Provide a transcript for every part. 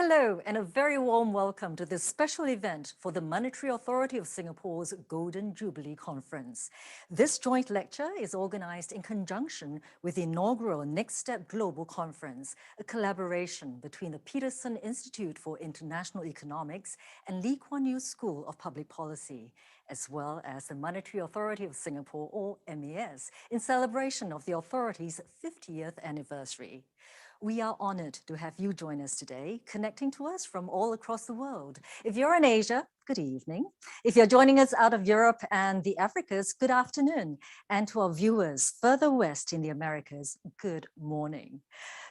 Hello, and a very warm welcome to this special event for the Monetary Authority of Singapore's Golden Jubilee Conference. This joint lecture is organized in conjunction with the inaugural Next Step Global Conference, a collaboration between the Peterson Institute for International Economics and Lee Kuan Yew School of Public Policy, as well as the Monetary Authority of Singapore, or MAS, in celebration of the authority's 50th anniversary. We are honored to have you join us today, connecting to us from all across the world. If you're in Asia, good evening. If you're joining us out of Europe and the Africas, good afternoon. And to our viewers further west in the Americas, good morning.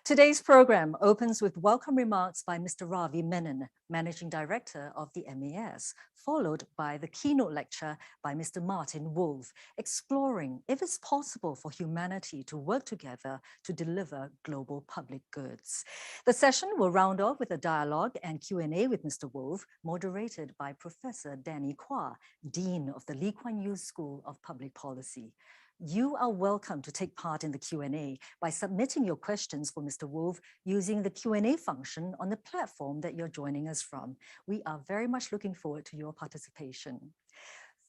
Today's program opens with welcome remarks by Mr. Ravi Menon, Managing Director of the MAS, followed by the keynote lecture by Mr. Martin Wolf, exploring if it's possible for humanity to work together to deliver global public goods. The session will round off with a dialogue and Q&A with Mr. Wolf, moderated by Professor Danny Quah, Dean of the Lee Kuan Yew School of Public Policy. You are welcome to take part in the Q&A by submitting your questions for Mr. Wolf using the Q&A function on the platform that you're joining us from. We are very much looking forward to your participation.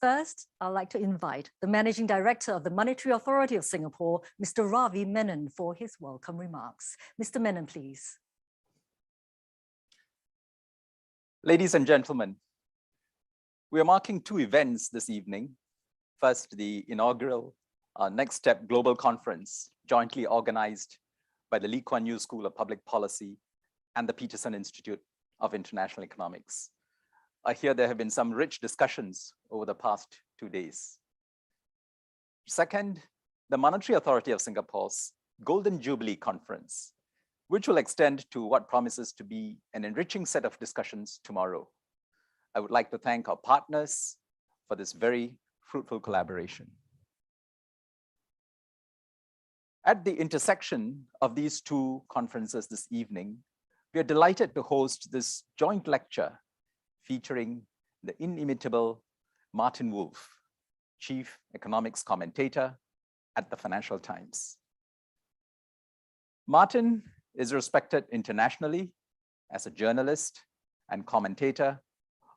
First, I'd like to invite the Managing Director of the Monetary Authority of Singapore, Mr. Ravi Menon, for his welcome remarks. Mr. Menon, please. Ladies and gentlemen, we are marking two events this evening. First, the inaugural Next Step Global Conference, jointly organized by the Lee Kuan Yew School of Public Policy and the Peterson Institute of International Economics. I hear there have been some rich discussions over the past 2 days. Second, the Monetary Authority of Singapore's Golden Jubilee Conference, which will extend to what promises to be an enriching set of discussions tomorrow. I would like to thank our partners for this very fruitful collaboration. At the intersection of these two conferences this evening, we are delighted to host this joint lecture featuring the inimitable Martin Wolf, Chief Economics Commentator at the Financial Times. Martin is respected internationally as a journalist and commentator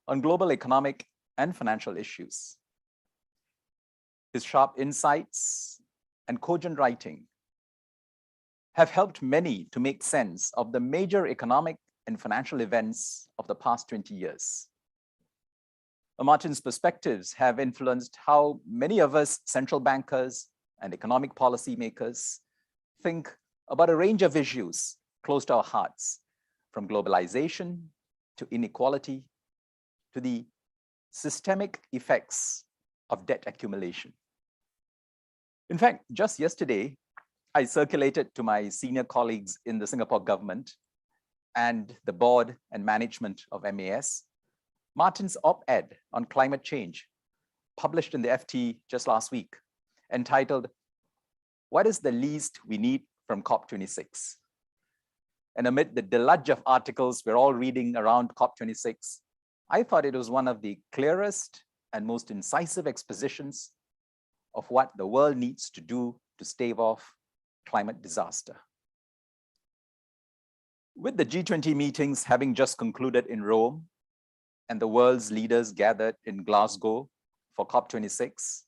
on global economic and financial issues. His sharp insights and cogent writing have helped many to make sense of the major economic and financial events of the past 20 years. Martin's perspectives have influenced how many of us central bankers and economic policymakers think about a range of issues close to our hearts, from globalization to inequality to the systemic effects of debt accumulation. In fact, just yesterday, I circulated to my senior colleagues in the Singapore government and the board and management of MAS, Martin's op-ed on climate change, published in the FT just last week, entitled, "What is the least we need from COP26?" And amid the deluge of articles we're all reading around COP26, I thought it was one of the clearest and most incisive expositions of what the world needs to do to stave off climate disaster. With the G20 meetings having just concluded in Rome and the world's leaders gathered in Glasgow for COP26,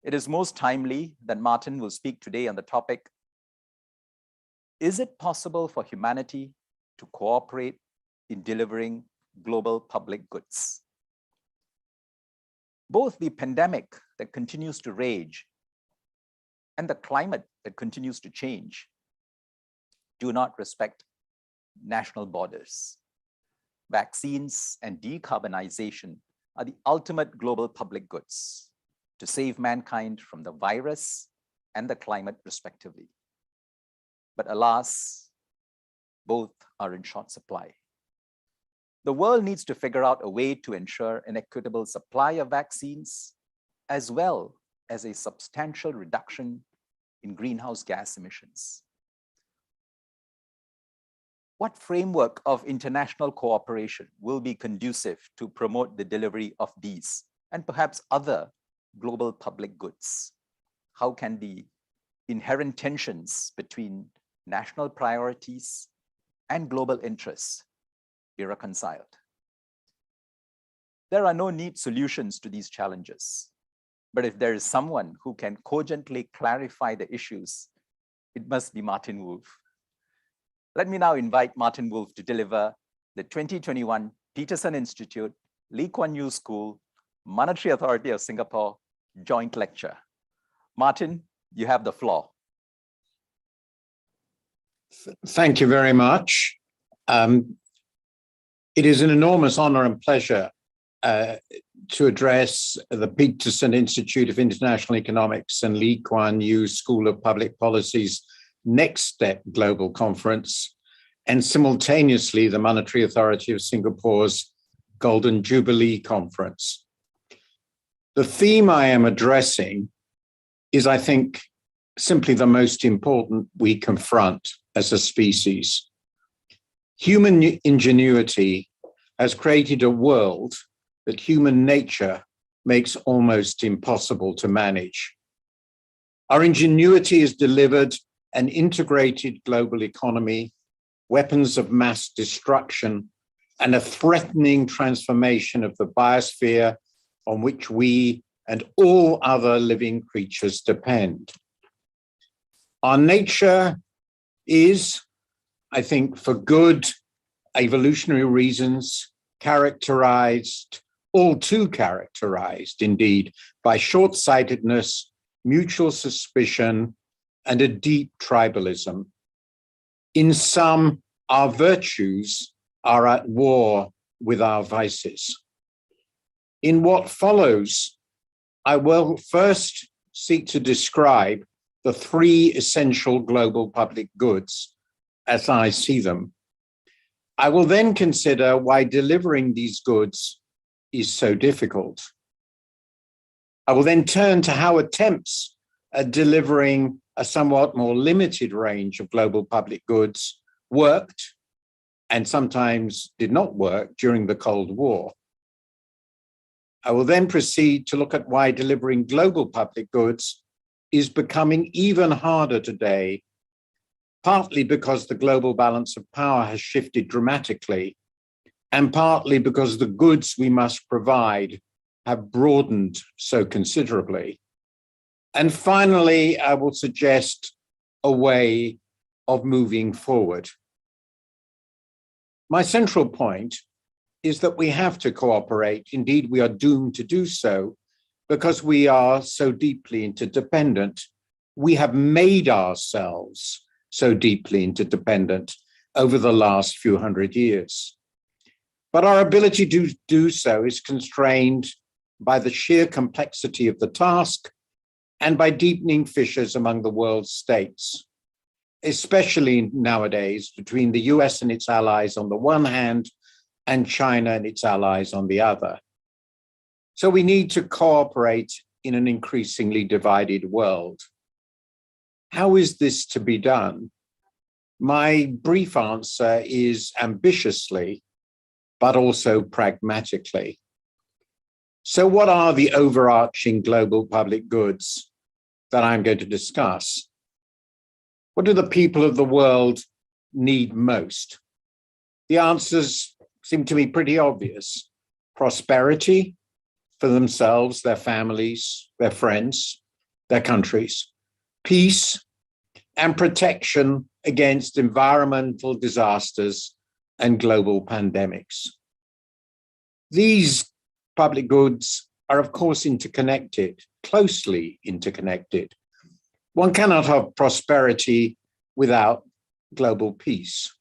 it is most timely that Martin will speak today on the topic, is it possible for humanity to cooperate in delivering global public goods? Both the pandemic that continues to rage and the climate that continues to change do not respect national borders. Vaccines and decarbonization are the ultimate global public goods to save mankind from the virus and the climate respectively. But alas, both are in short supply. The world needs to figure out a way to ensure an equitable supply of vaccines, as well as a substantial reduction in greenhouse gas emissions. What framework of international cooperation will be conducive to promote the delivery of these and perhaps other global public goods? How can the inherent tensions between national priorities and global interests be reconciled. There are no neat solutions to these challenges, but if there is someone who can cogently clarify the issues, it must be Martin Wolf. Let me now invite Martin Wolf to deliver the 2021 Peterson Institute Lee Kuan Yew School Monetary Authority of Singapore joint lecture. Martin, you have the floor. Thank you very much. It is an enormous honor and pleasure to address the Peterson Institute of International Economics and Lee Kuan Yew School of Public Policy's Next Step Global Conference, and simultaneously the Monetary Authority of Singapore's Golden Jubilee Conference. The theme I am addressing is, I think, simply the most important we confront as a species. Human ingenuity has created a world that human nature makes almost impossible to manage. Our ingenuity has delivered an integrated global economy, weapons of mass destruction, and a threatening transformation of the biosphere on which we and all other living creatures depend. Our nature is, I think, for good evolutionary reasons, characterized, all too characterized indeed, by short-sightedness, mutual suspicion, and a deep tribalism. In sum, our virtues are at war with our vices. In what follows, I will first seek to describe the three essential global public goods as I see them. I will then consider why delivering these goods is so difficult. I will then turn to how attempts at delivering a somewhat more limited range of global public goods worked and sometimes did not work during the Cold War. I will then proceed to look at why delivering global public goods is becoming even harder today, partly because the global balance of power has shifted dramatically, and partly because the goods we must provide have broadened so considerably. And finally, I will suggest a way of moving forward. My central point is that we have to cooperate. Indeed, we are doomed to do so because we are so deeply interdependent. We have made ourselves so deeply interdependent over the last few hundred years. But our ability to do so is constrained by the sheer complexity of the task and by deepening fissures among the world's states, especially nowadays between the US and its allies on the one hand and China and its allies on the other. So we need to cooperate in an increasingly divided world. How is this to be done? My brief answer is ambitiously, but also pragmatically. So what are the overarching global public goods that I'm going to discuss? What do the people of the world need most? The answers seem to me pretty obvious. Prosperity for themselves, their families, their friends, their countries. Peace and protection against environmental disasters and global pandemics. These public goods are, of course, interconnected, closely interconnected. One cannot have prosperity without global peace.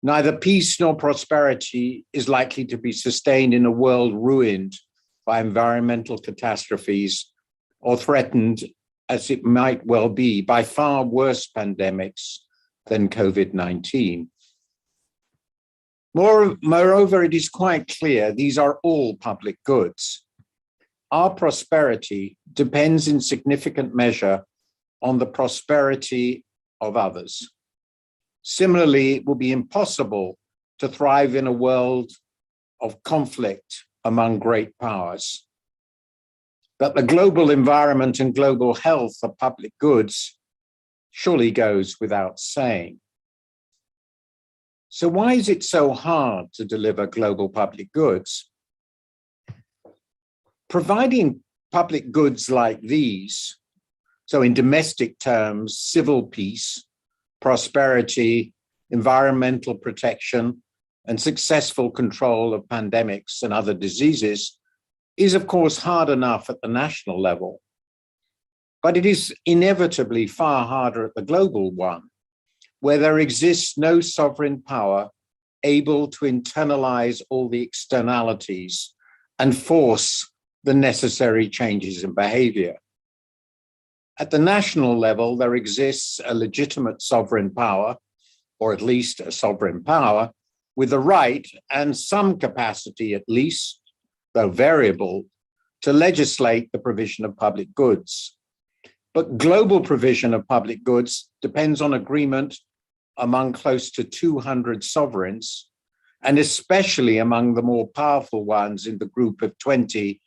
Neither peace nor prosperity is likely to be sustained in a world ruined by environmental catastrophes or threatened, as it might well be, by far worse pandemics than COVID-19. Moreover, it is quite clear these are all public goods. Our prosperity depends in significant measure on the prosperity of others. Similarly, it will be impossible to thrive in a world of conflict among great powers. But the global environment and global health of public goods surely goes without saying. So why is it so hard to deliver global public goods? Providing public goods like these, so in domestic terms, civil peace, prosperity, environmental protection, and successful control of pandemics and other diseases, is of course hard enough at the national level, but it is inevitably far harder at the global one, where there exists no sovereign power able to internalize all the externalities and force the necessary changes in behavior. At the national level, there exists a legitimate sovereign power, or at least a sovereign power, with the right and some capacity at least, though variable, to legislate the provision of public goods. But global provision of public goods depends on agreement among close to 200 sovereigns, and especially among the more powerful ones in the group of 20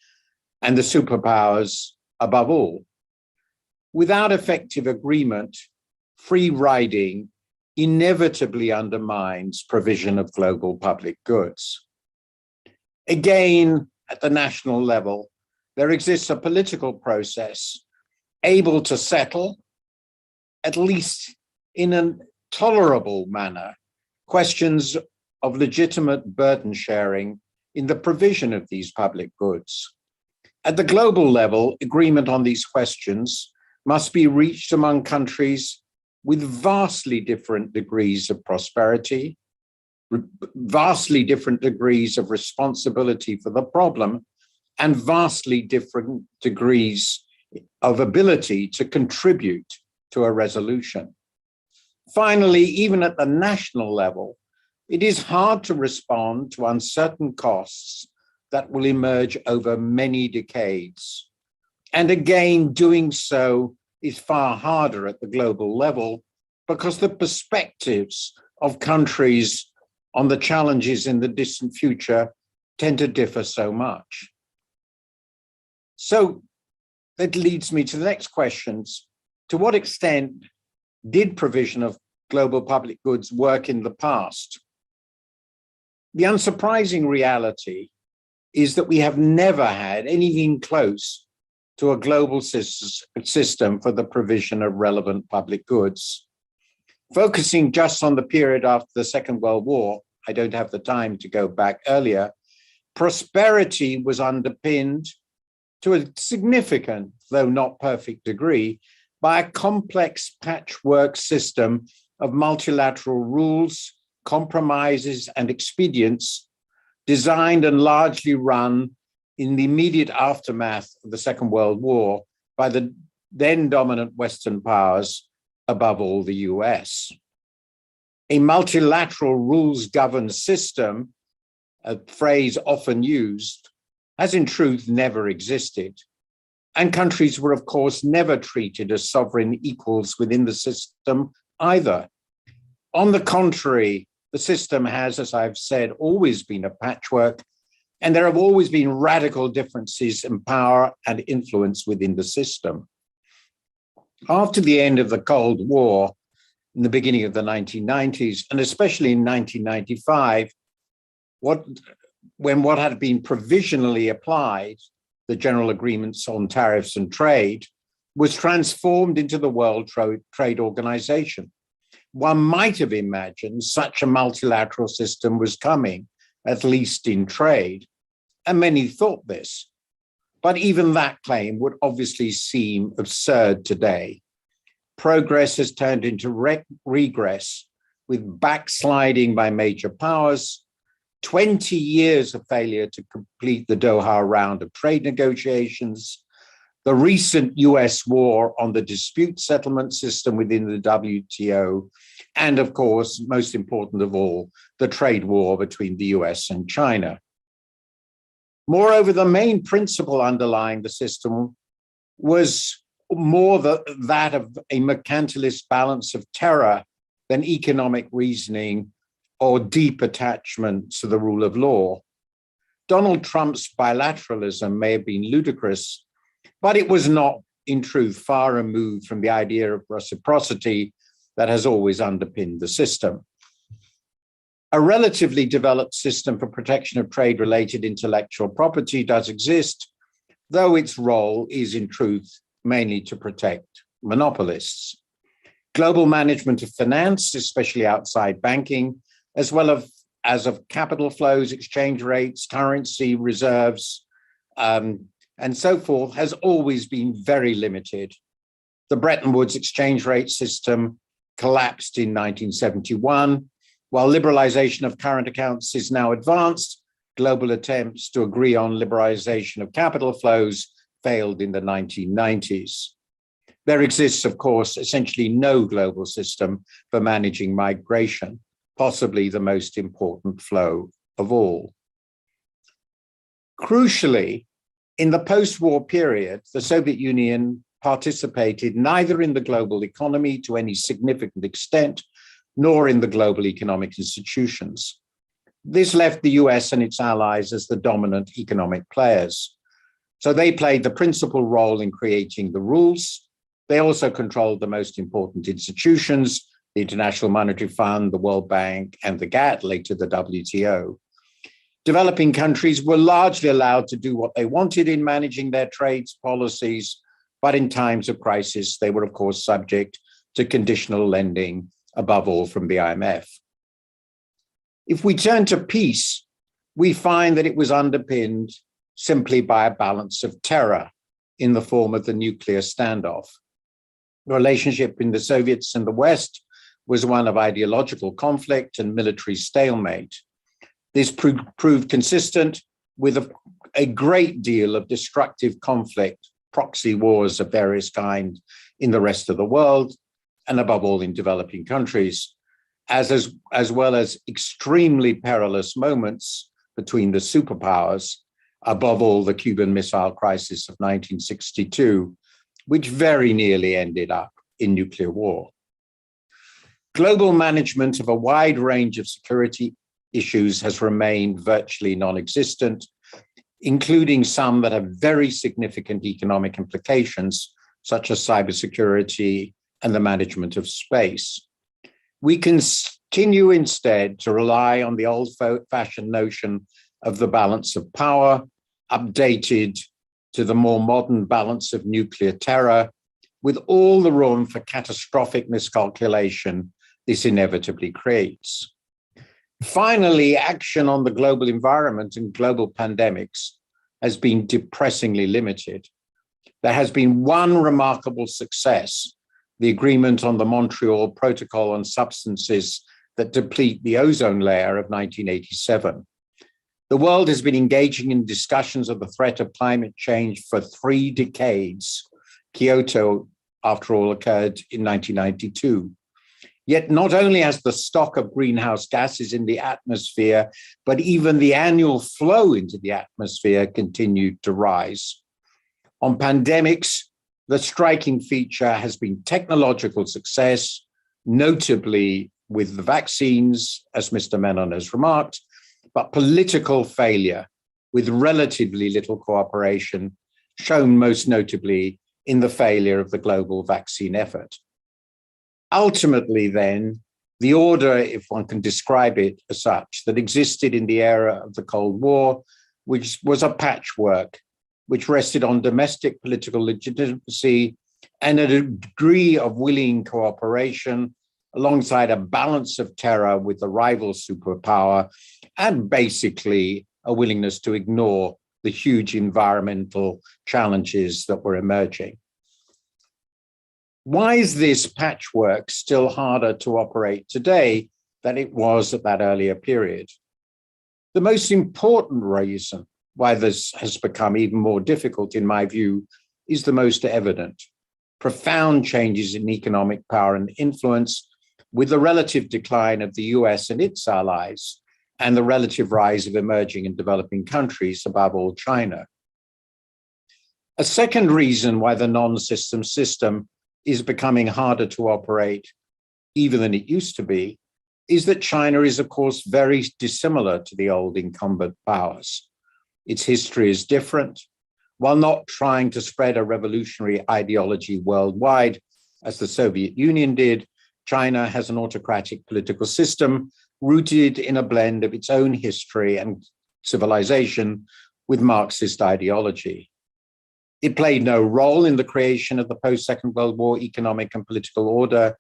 and the superpowers above all. Without effective agreement, free riding inevitably undermines provision of global public goods. Again, at the national level, there exists a political process able to settle, at least in a tolerable manner, questions of legitimate burden sharing in the provision of these public goods. At the global level, agreement on these questions must be reached among countries with vastly different degrees of prosperity, vastly different degrees of responsibility for the problem, and vastly different degrees of ability to contribute to a resolution. Finally, even at the national level, it is hard to respond to uncertain costs that will emerge over many decades. And again, doing so is far harder at the global level because the perspectives of countries on the challenges in the distant future tend to differ so much. So that leads me to the next questions. To what extent did provision of global public goods work in the past? The unsurprising reality is that we have never had anything close to a global system for the provision of relevant public goods. Focusing just on the period after the Second World War, I don't have the time to go back earlier, prosperity was underpinned to a significant, though not perfect degree, by a complex patchwork system of multilateral rules, compromises, and expedients designed and largely run in the immediate aftermath of the Second World War by the then dominant Western powers, above all the US. A multilateral rules-governed system, a phrase often used, has in truth never existed. And countries were, of course, never treated as sovereign equals within the system either. On the contrary, the system has, as I've said, always been a patchwork, and there have always been radical differences in power and influence within the system. After the end of the Cold War, in the beginning of the 1990s, and especially in 1995, when what had been provisionally applied, the General Agreements on Tariffs and Trade, was transformed into the World Trade Organization. One might have imagined such a multilateral system was coming, at least in trade, and many thought this. But even that claim would obviously seem absurd today. Progress has turned into regress, with backsliding by major powers, 20 years of failure to complete the Doha round of trade negotiations, the recent US war on the dispute settlement system within the WTO, and of course, most important of all, the trade war between the US and China. Moreover, the main principle underlying the system was more that of a mercantilist balance of terror than economic reasoning or deep attachment to the rule of law. Donald Trump's bilateralism may have been ludicrous, but it was not, in truth, far removed from the idea of reciprocity that has always underpinned the system. A relatively developed system for protection of trade-related intellectual property does exist, though its role is in truth mainly to protect monopolists. Global management of finance, especially outside banking, as well as of capital flows, exchange rates, currency reserves, and so forth, has always been very limited. The Bretton Woods exchange rate system collapsed in 1971. While liberalization of current accounts is now advanced, global attempts to agree on liberalization of capital flows failed in the 1990s. There exists, of course, essentially no global system for managing migration, possibly the most important flow of all. Crucially, in the post-war period, the Soviet Union participated neither in the global economy to any significant extent, nor in the global economic institutions. This left the US and its allies as the dominant economic players. So they played the principal role in creating the rules. They also controlled the most important institutions, the International Monetary Fund, the World Bank, and the GATT, later the WTO. Developing countries were largely allowed to do what they wanted in managing their trade policies, but in times of crisis, they were, of course, subject to conditional lending, above all from the IMF. If we turn to peace, we find that it was underpinned simply by a balance of terror in the form of the nuclear standoff. The relationship in the Soviets and the West was one of ideological conflict and military stalemate. This proved consistent with a great deal of destructive conflict, proxy wars of various kinds in the rest of the world, and above all in developing countries, as well as extremely perilous moments between the superpowers, above all the Cuban Missile Crisis of 1962, which very nearly ended up in nuclear war. Global management of a wide range of security issues has remained virtually non-existent, including some that have very significant economic implications, such as cybersecurity and the management of space. We continue instead to rely on the old-fashioned notion of the balance of power, updated to the more modern balance of nuclear terror, with all the room for catastrophic miscalculation this inevitably creates. Finally, action on the global environment and global pandemics has been depressingly limited. There has been one remarkable success, the agreement on the Montreal Protocol on substances that deplete the ozone layer of 1987. The world has been engaging in discussions of the threat of climate change for 3 decades. Kyoto, after all, occurred in 1992. Yet not only has the stock of greenhouse gases in the atmosphere, but even the annual flow into the atmosphere continued to rise. On pandemics, the striking feature has been technological success, notably with the vaccines, as Mr. Menon has remarked, but political failure with relatively little cooperation, shown most notably in the failure of the global vaccine effort. Ultimately, then, the order, if one can describe it as such, that existed in the era of the Cold War, which was a patchwork, which rested on domestic political legitimacy and a degree of willing cooperation, alongside a balance of terror with the rival superpower, and basically a willingness to ignore the huge environmental challenges that were emerging. Why is this patchwork still harder to operate today than it was at that earlier period? The most important reason why this has become even more difficult, in my view, is the most evident. Profound changes in economic power and influence, with the relative decline of the US and its allies, and the relative rise of emerging and developing countries, above all China. A second reason why the non-system system is becoming harder to operate, even than it used to be, is that China is, of course, very dissimilar to the old incumbent powers. Its history is different. While not trying to spread a revolutionary ideology worldwide, as the Soviet Union did, China has an autocratic political system rooted in a blend of its own history and civilization with Marxist ideology. It played no role in the creation of the post-Second World War economic and political order.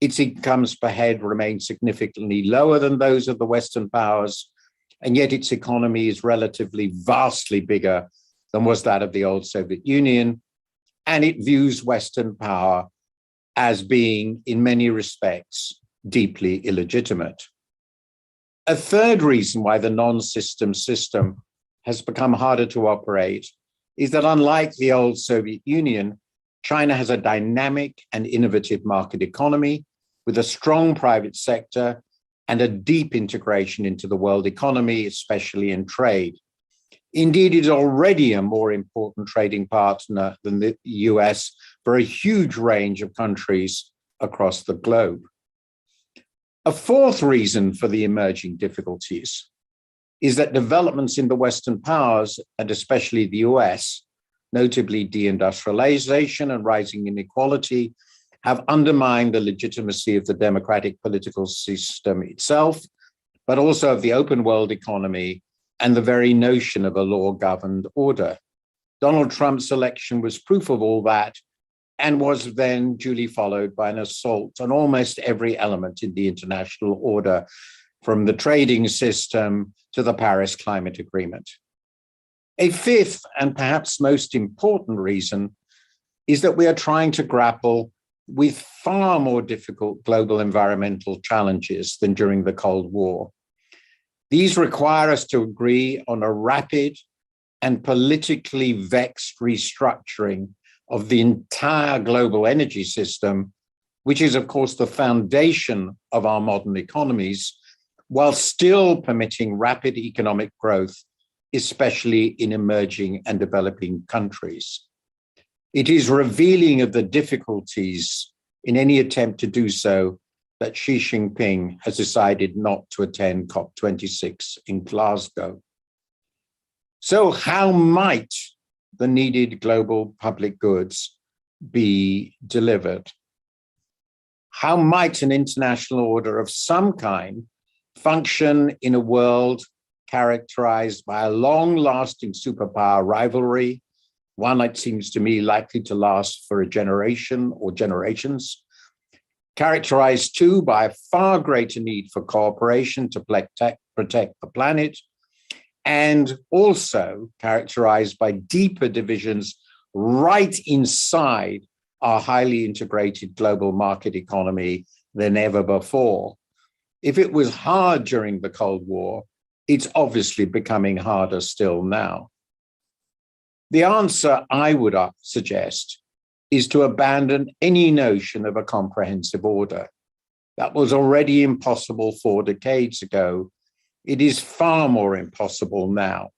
Its incomes per head remain significantly lower than those of the Western powers, and yet its economy is relatively vastly bigger than was that of the old Soviet Union, and it views Western power as being, in many respects, deeply illegitimate. A third reason why the non-system system has become harder to operate is that, unlike the old Soviet Union, China has a dynamic and innovative market economy with a strong private sector and a deep integration into the world economy, especially in trade. Indeed, it is already a more important trading partner than the US for a huge range of countries across the globe. A fourth reason for the emerging difficulties is that developments in the Western powers, and especially the US, notably deindustrialization and rising inequality, have undermined the legitimacy of the democratic political system itself, but also of the open world economy and the very notion of a law-governed order. Donald Trump's election was proof of all that, and was then duly followed by an assault on almost every element in the international order, from the trading system to the Paris Climate Agreement. A fifth and perhaps most important reason is that we are trying to grapple with far more difficult global environmental challenges than during the Cold War. These require us to agree on a rapid and politically vexed restructuring of the entire global energy system, which is, of course, the foundation of our modern economies, while still permitting rapid economic growth, especially in emerging and developing countries. It is revealing of the difficulties in any attempt to do so that Xi Jinping has decided not to attend COP26 in Glasgow. So how might the needed global public goods be delivered? How might an international order of some kind function in a world characterized by a long-lasting superpower rivalry, one that seems to me likely to last for a generation or generations, characterized too by a far greater need for cooperation to protect the planet, and also characterized by deeper divisions right inside our highly integrated global market economy than ever before. If it was hard during the Cold War, it's obviously becoming harder still now. The answer I would suggest is to abandon any notion of a comprehensive order. That was already impossible 4 decades ago. It is far more impossible now.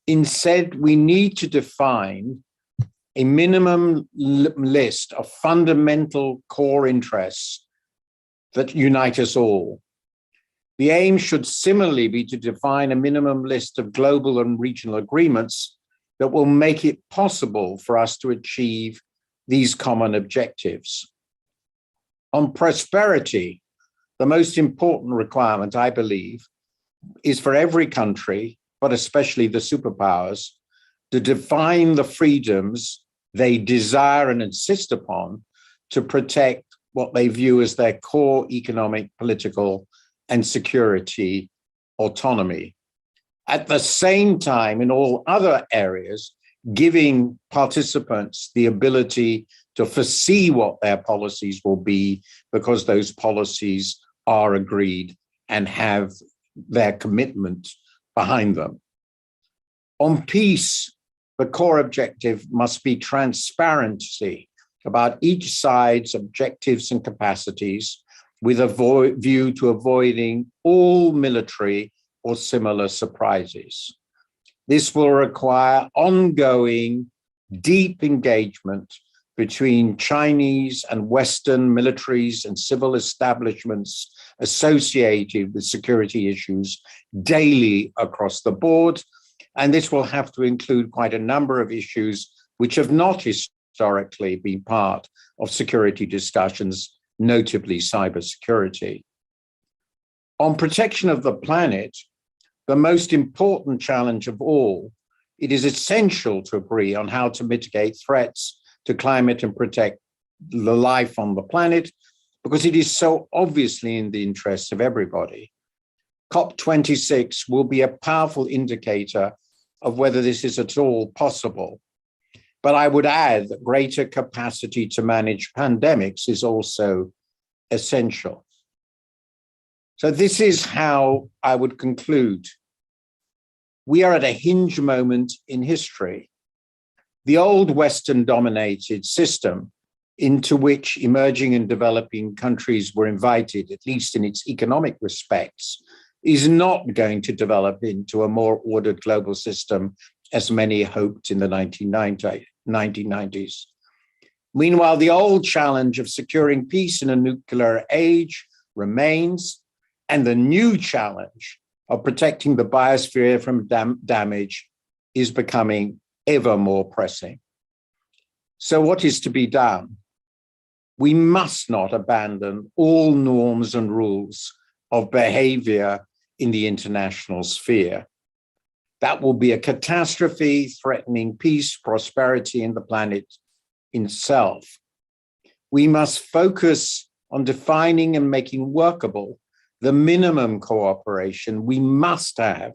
Instead, we need to define a minimum list of fundamental core interests that unite us all. The aim should similarly be to define a minimum list of global and regional agreements that will make it possible for us to achieve these common objectives. On prosperity, the most important requirement, I believe, is for every country, but especially the superpowers, to define the freedoms they desire and insist upon to protect what they view as their core economic, political, and security autonomy. At the same time, in all other areas, giving participants the ability to foresee what their policies will be, because those policies are agreed and have their commitment behind them. On peace, the core objective must be transparency about each side's objectives and capacities, with a view to avoiding all military or similar surprises. This will require ongoing, deep engagement between Chinese and Western militaries and civil establishments associated with security issues daily across the board. And this will have to include quite a number of issues which have not historically been part of security discussions, notably cybersecurity. On protection of the planet, the most important challenge of all, it is essential to agree on how to mitigate threats to climate and protect the life on the planet, because it is so obviously in the interests of everybody. COP26 will be a powerful indicator of whether this is at all possible. But I would add that greater capacity to manage pandemics is also essential. So this is how I would conclude. We are at a hinge moment in history. The old Western-dominated system into which emerging and developing countries were invited, at least in its economic respects, is not going to develop into a more ordered global system as many hoped in the 1990s. Meanwhile, the old challenge of securing peace in a nuclear age remains, and the new challenge of protecting the biosphere from damage is becoming ever more pressing. So what is to be done? We must not abandon all norms and rules of behavior in the international sphere. That will be a catastrophe threatening peace, prosperity, and the planet itself. We must focus on defining and making workable the minimum cooperation we must have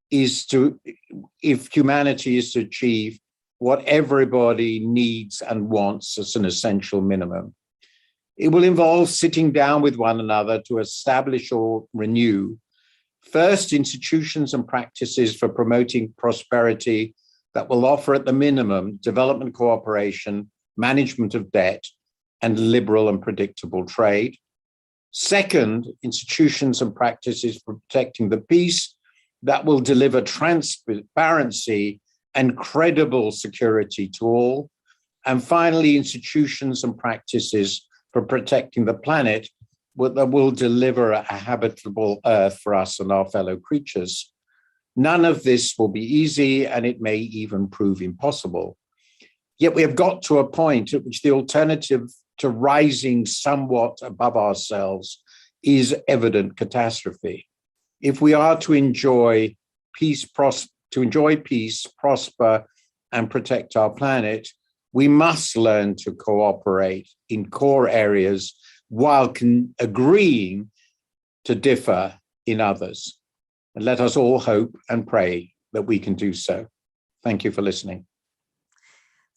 if humanity is to achieve what everybody needs and wants as an essential minimum. It will involve sitting down with one another to establish or renew first institutions and practices for promoting prosperity that will offer at the minimum development cooperation, management of debt, and liberal and predictable trade. Second, institutions and practices for protecting the peace that will deliver transparency and credible security to all. And finally, institutions and practices for protecting the planet that will deliver a habitable earth for us and our fellow creatures. None of this will be easy, and it may even prove impossible. Yet we have got to a point at which the alternative to rising somewhat above ourselves is evident catastrophe. If we are to enjoy peace, prosper, and protect our planet, we must learn to cooperate in core areas while agreeing to differ in others. And let us all hope and pray that we can do so. Thank you for listening.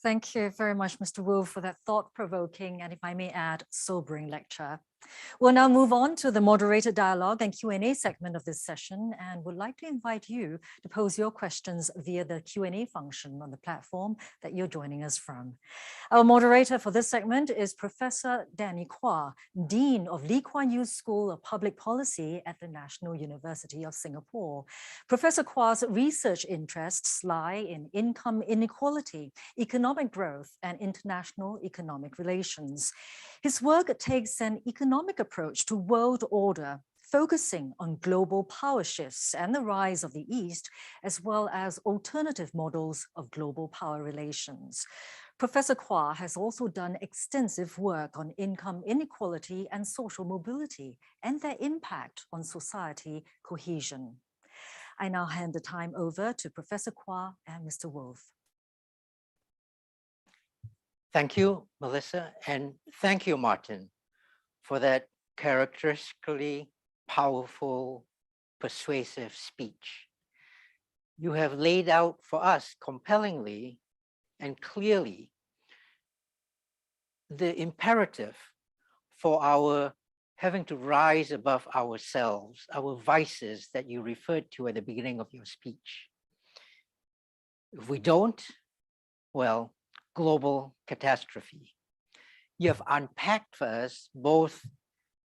Thank you very much, Mr. Wolf, for that thought-provoking and, if I may add, sobering lecture. We'll now move on to the moderator dialogue and Q&A segment of this session, and would like to invite you to pose your questions via the Q&A function on the platform that you're joining us from. Our moderator for this segment is Professor Danny Quah, Dean of Lee Kuan Yew's School of Public Policy at the National University of Singapore. Professor Quah's research interests lie in income inequality, economic growth, and international economic relations. His work takes an economic approach to world order, focusing on global power shifts and the rise of the East, as well as alternative models of global power relations. Professor Quah has also done extensive work on income inequality and social mobility and their impact on society cohesion. I now hand the time over to Professor Quah and Mr. Wolf. Thank you, Melissa, and thank you, Martin, for that characteristically powerful, persuasive speech. You have laid out for us compellingly and clearly the imperative for our having to rise above ourselves, our vices that you referred to at the beginning of your speech. If we don't, well, global catastrophe. You have unpacked for us both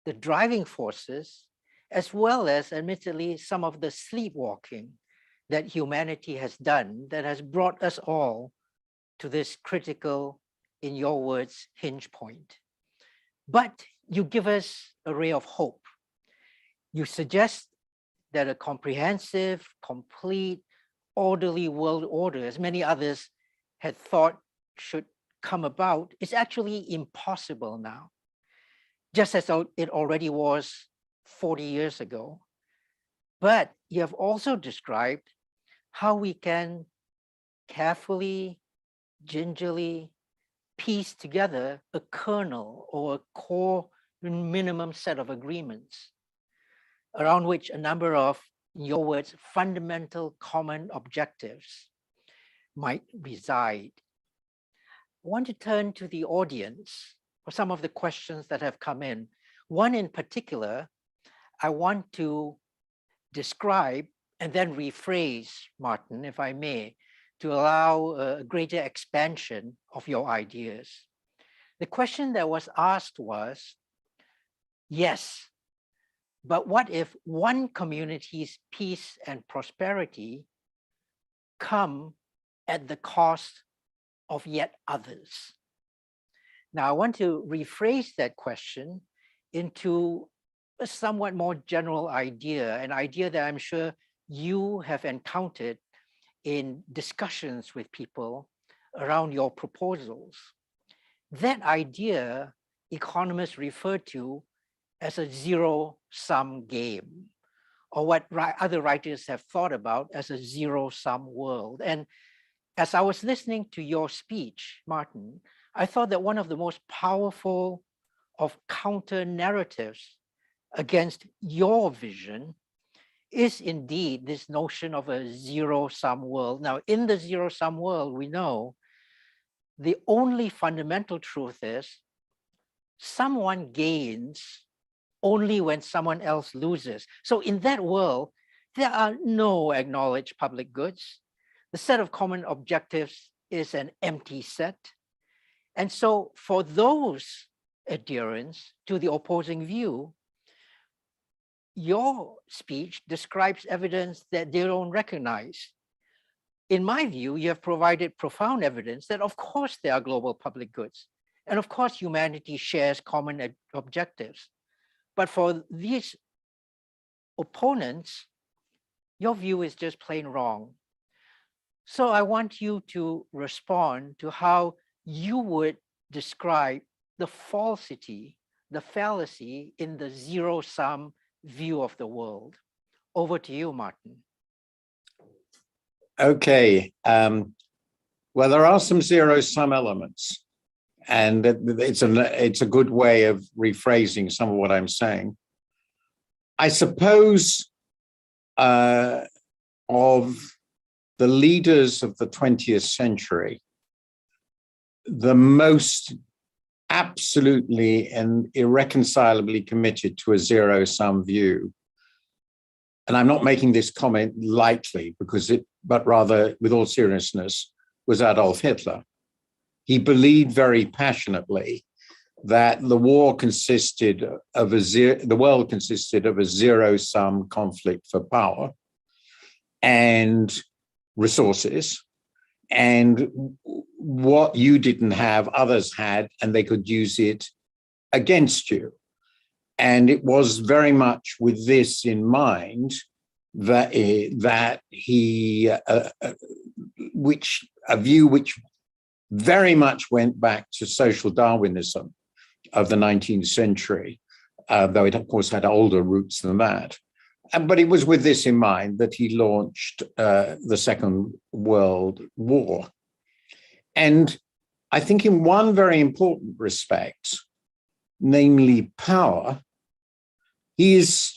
the driving forces as well as, admittedly, some of the sleepwalking that humanity has done that has brought us all to this critical, in your words, hinge point. But you give us a ray of hope. You suggest that a comprehensive, complete, orderly world order, as many others had thought should come about, is actually impossible now, just as it already was 40 years ago. But you have also described how we can carefully, gingerly piece together a kernel or a core minimum set of agreements around which a number of, in your words, fundamental common objectives might reside. I want to turn to the audience for some of the questions that have come in. One in particular, I want to describe and then rephrase, Martin, if I may, to allow a greater expansion of your ideas. The question that was asked was, yes, but what if one community's peace and prosperity come at the cost of yet others? Now, I want to rephrase that question into a somewhat more general idea, an idea that I'm sure you have encountered in discussions with people around your proposals. That idea, economists refer to as a zero-sum game, or what other writers have thought about as a zero-sum world. And as I was listening to your speech, Martin, I thought that one of the most powerful of counter narratives against your vision is indeed this notion of a zero-sum world. Now, in the zero-sum world, we know the only fundamental truth is someone gains only when someone else loses. So in that world, there are no acknowledged public goods. The set of common objectives is an empty set. And so for those adherents to the opposing view, your speech describes evidence that they don't recognize. In my view, you have provided profound evidence that of course there are global public goods. And of course, humanity shares common objectives. But for these opponents, your view is just plain wrong. So I want you to respond to how you would describe the falsity, the fallacy in the zero-sum view of the world. Over to you, Martin. Okay. Well, there are some zero-sum elements, and it's a good way of rephrasing some of what I'm saying. I suppose of the leaders of the 20th century, the most absolutely and irreconcilably committed to a zero-sum view, and I'm not making this comment lightly but rather with all seriousness, was Adolf Hitler. He believed very passionately that the world consisted of a zero-sum conflict for power and resources, and what you didn't have, others had, and they could use it against you. And it was very much with this in mind that he, a view which very much went back to social Darwinism of the 19th century, though it of course had older roots than that. But it was with this in mind that he launched the Second World War. And I think in one very important respect, namely power, he is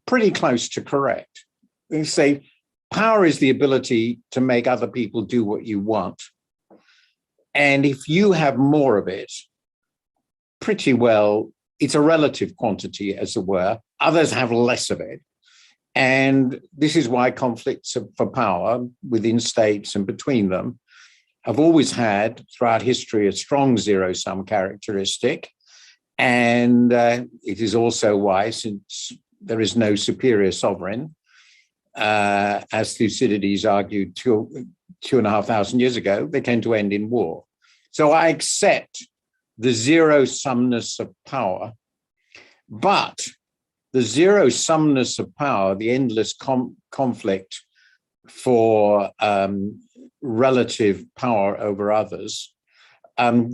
pretty close to correct. They say power is the ability to make other people do what you want. And if you have more of it, pretty well, it's a relative quantity, as it were. Others have less of it. And this is why conflicts for power within states and between them have always had, throughout history, a strong zero-sum characteristic. And it is also why, since there is no superior sovereign, as Thucydides argued 2,500 years ago, they tend to end in war. So I accept the zero-sumness of power, but the zero-sumness of power, the endless conflict for relative power over others,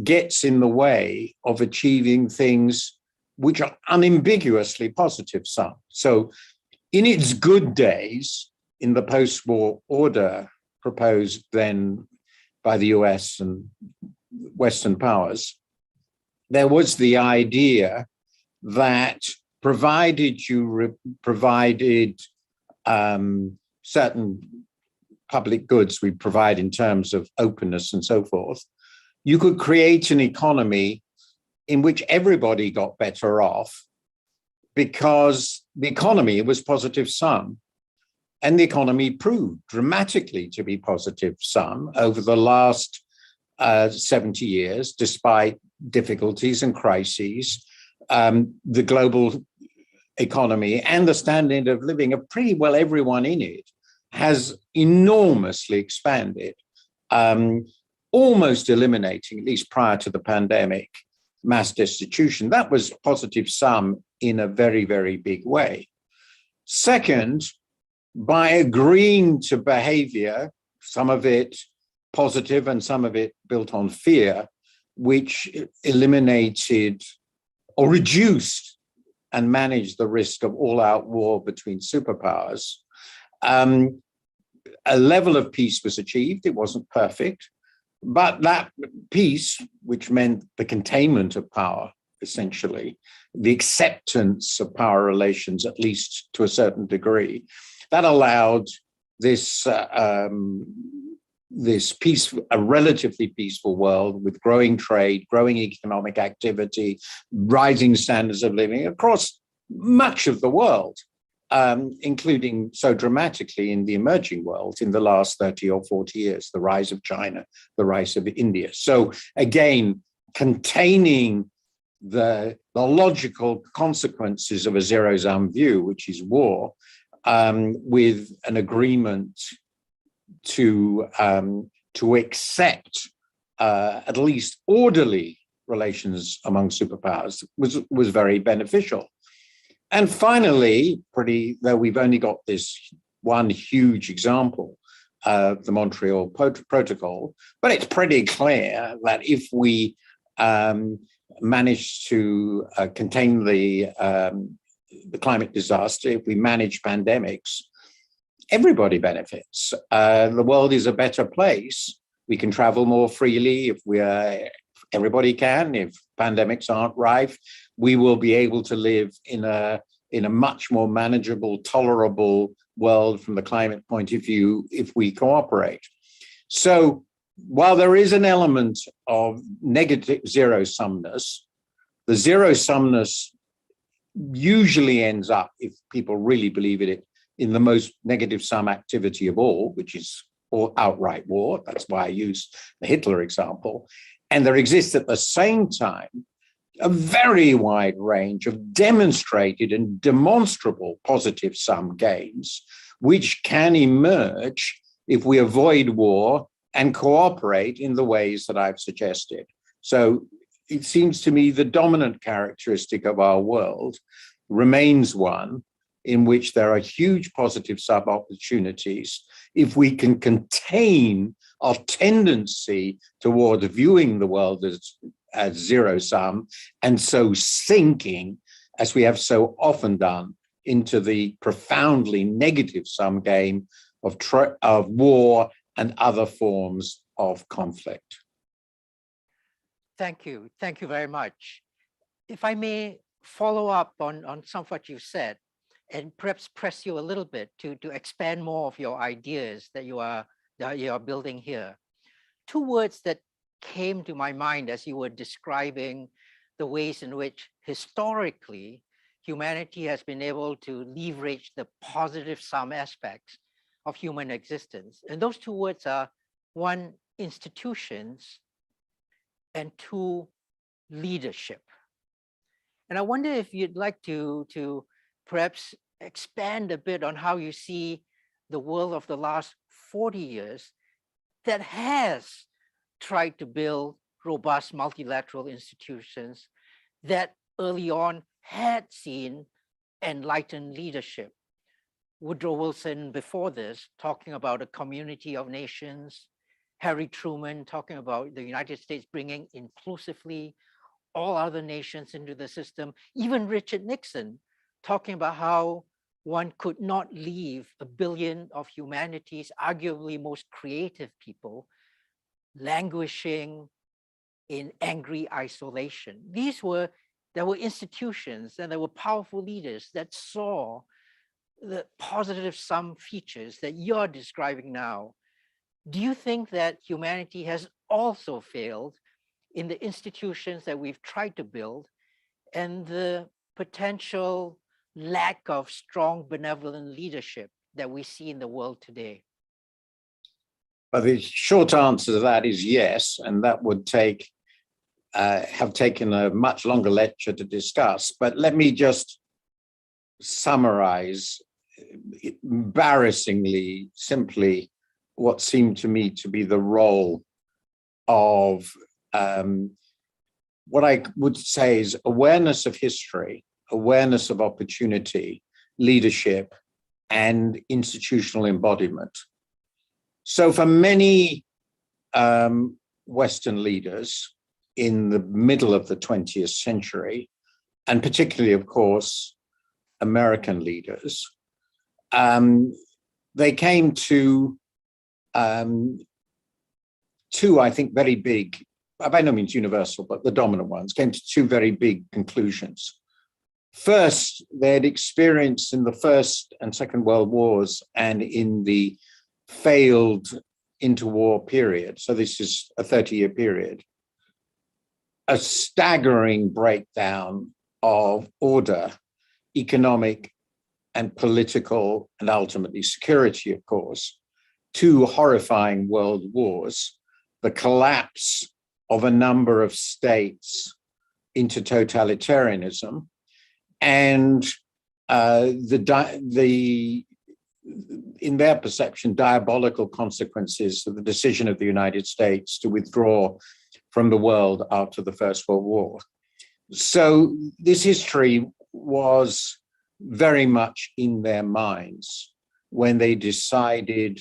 gets in the way of achieving things which are unambiguously positive sum. So in its good days, in the post-war order proposed then by the US and Western powers, there was the idea that provided you provided certain public goods we provide in terms of openness and so forth, you could create an economy in which everybody got better off because the economy was positive sum. And the economy proved dramatically to be positive sum over the last 70 years, despite difficulties and crises. The global economy and the standard of living of pretty well everyone in it has enormously expanded, almost eliminating, at least prior to the pandemic, mass destitution. That was positive sum in a very, very big way. Second, by agreeing to behavior, some of it positive and some of it built on fear, which eliminated or reduced and managed the risk of all-out war between superpowers, a level of peace was achieved. It wasn't perfect, but that peace, which meant the containment of power, essentially, the acceptance of power relations, at least to a certain degree, that allowed this a relatively peaceful world with growing trade, growing economic activity, rising standards of living across much of the world, including so dramatically in the emerging world in the last 30 or 40 years, the rise of China, the rise of India. So again, containing the logical consequences of a zero-sum view, which is war, with an agreement to accept at least orderly relations among superpowers was very beneficial. And finally, though we've only got this one huge example of the Montreal Protocol, but it's pretty clear that if we manage to contain the climate disaster, if we manage pandemics, everybody benefits. The world is a better place. We can travel more freely if everybody can. If pandemics aren't rife, we will be able to live in a much more manageable, tolerable world from the climate point of view if we cooperate. So while there is an element of negative zero-sumness, the zero-sumness usually ends up, if people really believe it, in the most negative sum activity of all, which is outright war. That's why I use the Hitler example. And there exists at the same time a very wide range of demonstrated and demonstrable positive sum gains, which can emerge if we avoid war and cooperate in the ways that I've suggested. So it seems to me the dominant characteristic of our world remains one in which there are huge positive sub opportunities if we can contain our tendency toward viewing the world as zero sum, and so sinking, as we have so often done, into the profoundly negative sum game of war and other forms of conflict. Thank you. Thank you very much. If I may follow up on some of what you said, and perhaps press you a little bit to expand more of your ideas that you are building here. Two words that came to my mind as you were describing the ways in which historically humanity has been able to leverage the positive sum aspects of human existence. And those two words are, one, institutions, and two, leadership. And I wonder if you'd like to perhaps expand a bit on how you see the world of the last 40 years that has tried to build robust multilateral institutions that early on had seen enlightened leadership. Woodrow Wilson before this talking about a community of nations, Harry Truman talking about the United States bringing inclusively all other nations into the system, even Richard Nixon, talking about how one could not leave 1 billion of humanity's arguably most creative people languishing in angry isolation. There were institutions and there were powerful leaders that saw the positive sum features that you're describing now. Do you think that humanity has also failed in the institutions that we've tried to build and the potential lack of strong benevolent leadership that we see in the world today? Well, the short answer to that is yes, and that would have taken a much longer lecture to discuss. But let me just summarize embarrassingly simply what seemed to me to be the role of what I would say is awareness of history, awareness of opportunity, leadership, and institutional embodiment. So for many Western leaders in the middle of the 20th century, and particularly, of course, American leaders, they came to two, I think, very big, by no means universal, but the dominant ones, came to two very big conclusions. First, they had experienced in the First and Second World Wars and in the failed interwar period, so this is a 30-year period, a staggering breakdown of order, economic and political, and ultimately security, of course, two horrifying world wars, the collapse of a number of states into totalitarianism, and in their perception, diabolical consequences of the decision of the United States to withdraw from the world after the First World War. So this history was very much in their minds when they decided,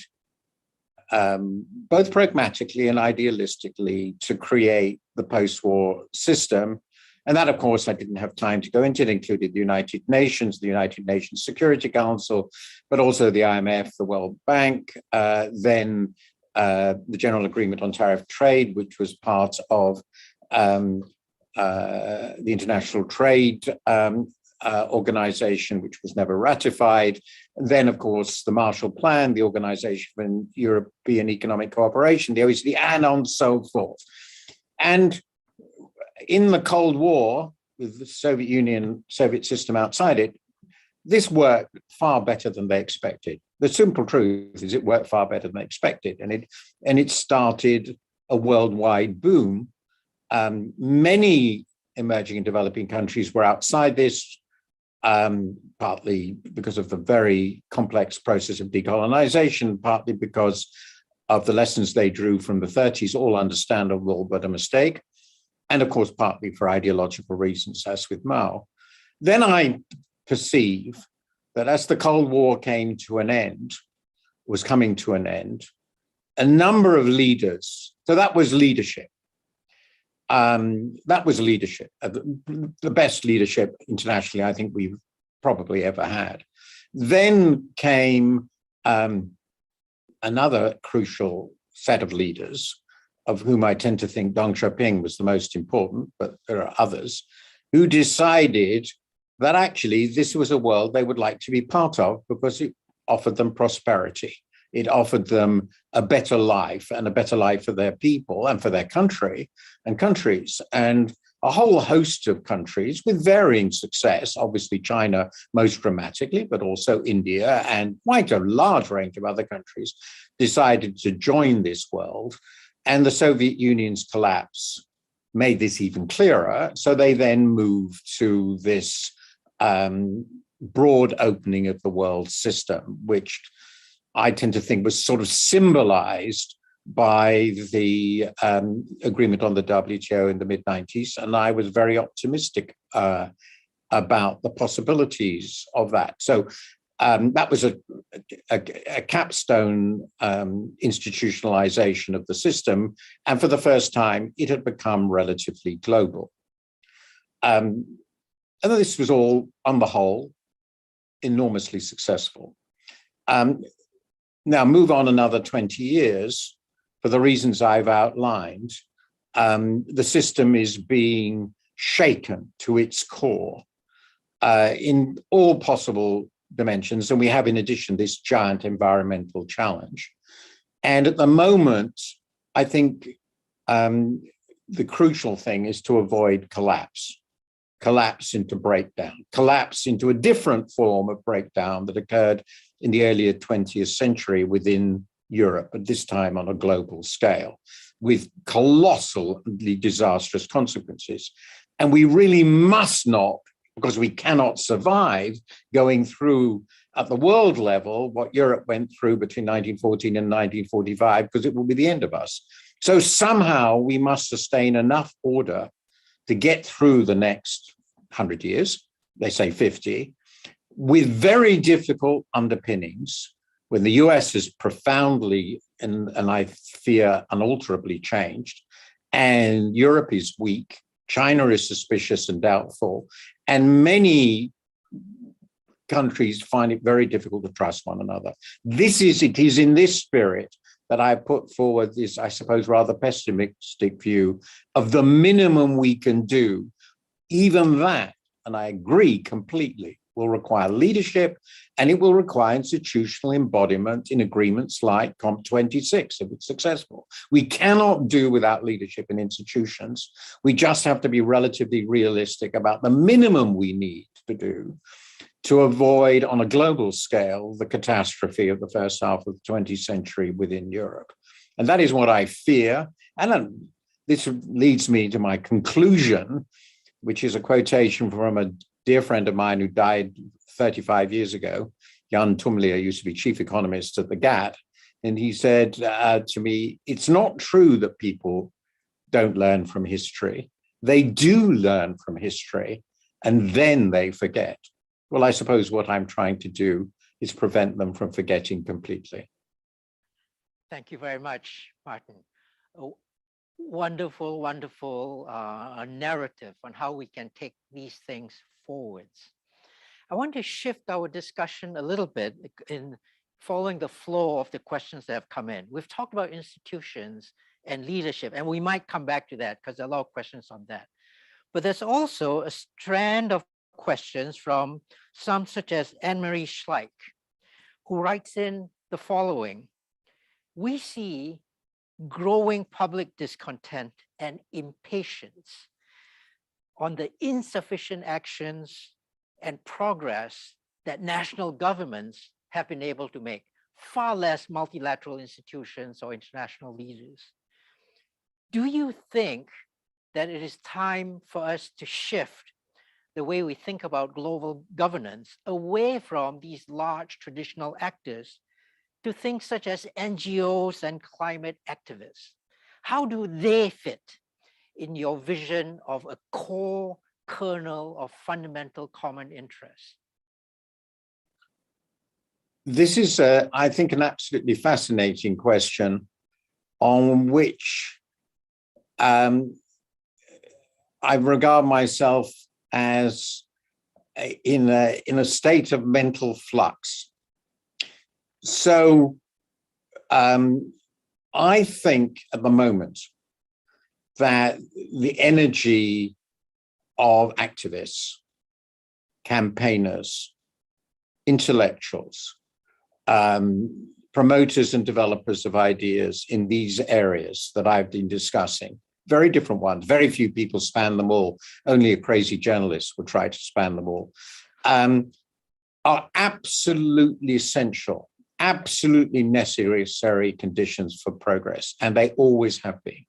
both pragmatically and idealistically, to create the post-war system. And that, of course, I didn't have time to go into. It included the United Nations Security Council, but also the IMF, the World Bank, then the General Agreement on Tariff Trade, which was part of the International Trade Organization, which was never ratified. And then, of course, the Marshall Plan, the Organization for European Economic Cooperation, the OECD, and on so forth. And in the Cold War, with the Soviet Union, Soviet system outside it, this worked far better than they expected. The simple truth is it worked far better than they expected, and it started a worldwide boom. Many emerging and developing countries were outside this, partly because of the very complex process of decolonization, partly because of the lessons they drew from the 30s, all understandable, but a mistake. And of course, partly for ideological reasons, as with Mao. Then I perceive that as the Cold War was coming to an end, a number of leaders, so that was leadership. That was leadership, the best leadership internationally I think we've probably ever had. Then came another crucial set of leaders, of whom I tend to think Deng Xiaoping was the most important, but there are others, who decided that actually this was a world they would like to be part of because it offered them prosperity. It offered them a better life, and a better life for their people and for their country and countries. And a whole host of countries with varying success, obviously China most dramatically, but also India and quite a large range of other countries decided to join this world. And the Soviet Union's collapse made this even clearer. So they then moved to this broad opening of the world system, which I tend to think was sort of symbolized by the agreement on the WTO in the mid-90s. And I was very optimistic about the possibilities of that. So that was a capstone institutionalization of the system. And for the first time, it had become relatively global. And this was all, on the whole, enormously successful. Now, move on another 20 years, for the reasons I've outlined, the system is being shaken to its core in all possible dimensions. And we have, in addition, this giant environmental challenge. And at the moment, I think the crucial thing is to avoid collapse into breakdown, collapse into a different form of breakdown that occurred in the earlier 20th century within Europe, at this time on a global scale, with colossally disastrous consequences. And we really must not, because we cannot survive going through at the world level what Europe went through between 1914 and 1945, because it will be the end of us. So somehow we must sustain enough order to get through the next 100 years, they say 50, with very difficult underpinnings, when the US is profoundly, and I fear unalterably changed, and Europe is weak, China is suspicious and doubtful, and many countries find it very difficult to trust one another. It is in this spirit that I put forward this, I suppose, rather pessimistic view of the minimum we can do. Even that, and I agree completely, will require leadership, and it will require institutional embodiment in agreements like COP26 if it's successful. We cannot do without leadership in institutions. We just have to be relatively realistic about the minimum we need to do to avoid, on a global scale, the catastrophe of the first half of the 20th century within Europe. And that is what I fear. And this leads me to my conclusion, which is a quotation from a dear friend of mine who died 35 years ago. Jan Tumlier used to be chief economist at the GATT. And he said to me, it's not true that people don't learn from history. They do learn from history, and then they forget. Well, I suppose what I'm trying to do is prevent them from forgetting completely. Thank you very much, Martin. A wonderful, wonderful narrative on how we can take these things forwards. I want to shift our discussion a little bit in following the flow of the questions that have come in. We've talked about institutions and leadership, and we might come back to that because there are a lot of questions on that. But there's also a strand of questions from some such as Anne-Marie Schleich, who writes in the following: we see growing public discontent and impatience on the insufficient actions and progress that national governments have been able to make, far less multilateral institutions or international leaders. Do you think that it is time for us to shift the way we think about global governance away from these large traditional actors to things such as NGOs and climate activists? How do they fit in your vision of a core kernel of fundamental common interest? This is, I think, an absolutely fascinating question on which I regard myself as in a state of mental flux. So I think at the moment that the energy of activists, campaigners, intellectuals, promoters and developers of ideas in these areas that I've been discussing, very different ones, very few people span them all, only a crazy journalist would try to span them all, are absolutely essential, absolutely necessary conditions for progress, and they always have been.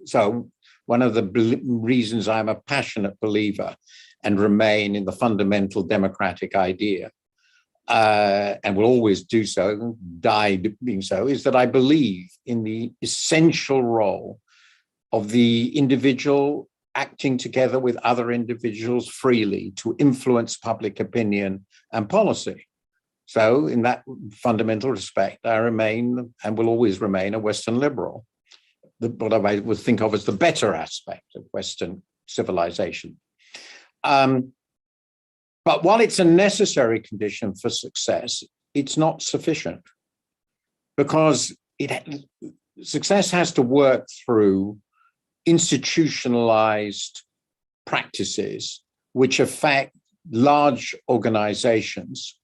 So one of the reasons I'm a passionate believer and remain in the fundamental democratic idea, and will always do so, die being so, is that I believe in the essential role of the individual acting together with other individuals freely to influence public opinion and policy. So in that fundamental respect, I remain and will always remain a Western liberal. What I would think of as the better aspect of Western civilization. But while it's a necessary condition for success, it's not sufficient, because success has to work through institutionalized practices which affect large organizations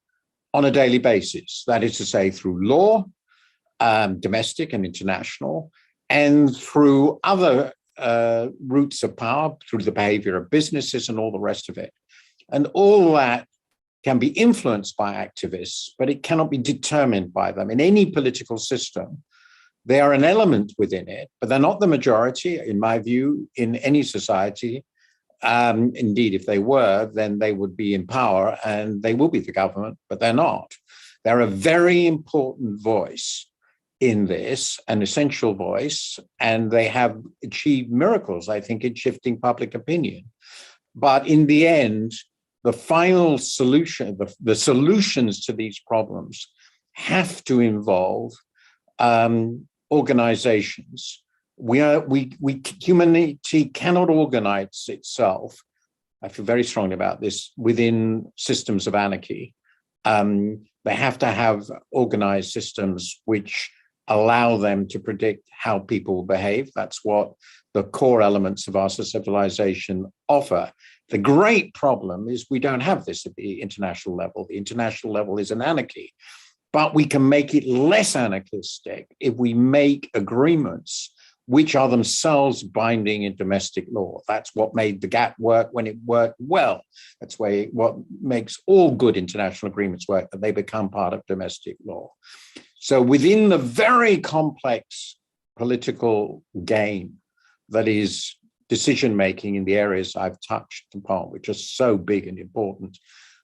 on a daily basis. That is to say, through law, domestic and international, and through other routes of power, through the behavior of businesses and all the rest of it. And all that can be influenced by activists, but it cannot be determined by them. In any political system, they are an element within it, but they're not the majority, in my view, in any society. Indeed, if they were, then they would be in power and they will be the government, but they're not. They're a very important voice in this, an essential voice, and they have achieved miracles, I think, in shifting public opinion. But in the end, the final solution, the solutions to these problems have to involve organizations. Humanity cannot organize itself, I feel very strongly about this, within systems of anarchy. They have to have organized systems which allow them to predict how people behave. That's what the core elements of our civilization offer. The great problem is we don't have this at the international level. The international level is an anarchy, but we can make it less anarchistic if we make agreements which are themselves binding in domestic law. That's what made the GATT work when it worked well. That's what makes all good international agreements work, that they become part of domestic law. So within the very complex political game that is decision-making in the areas I've touched upon, which are so big and important,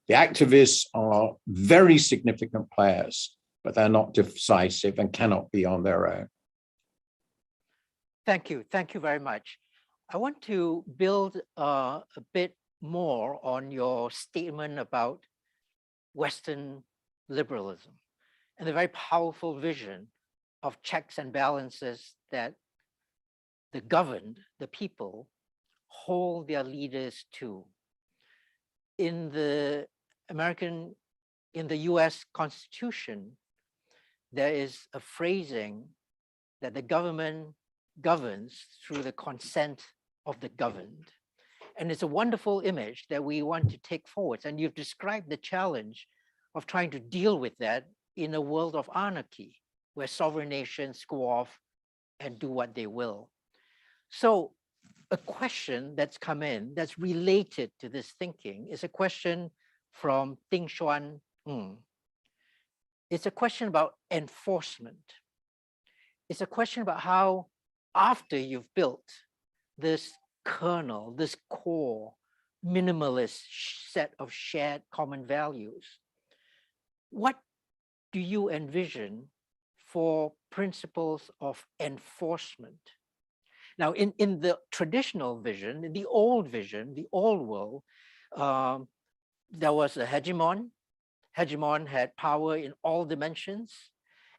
the activists are very significant players, but they're not decisive and cannot be on their own. Thank you. Thank you very much. I want to build a bit more on your statement about Western liberalism and the very powerful vision of checks and balances that the governed, the people, hold their leaders to. In the US Constitution, there is a phrasing that the government governs through the consent of the governed. And it's a wonderful image that we want to take forward. And you've described the challenge of trying to deal with that in a world of anarchy, where sovereign nations go off and do what they will. So a question that's come in that's related to this thinking is a question from Ting Xuan Ng. It's a question about enforcement. It's a question about how, after you've built this kernel, this core minimalist set of shared common values, what do you envision for principles of enforcement? Now, in the traditional vision, in the old vision, the old world, there was a hegemon. Hegemon had power in all dimensions.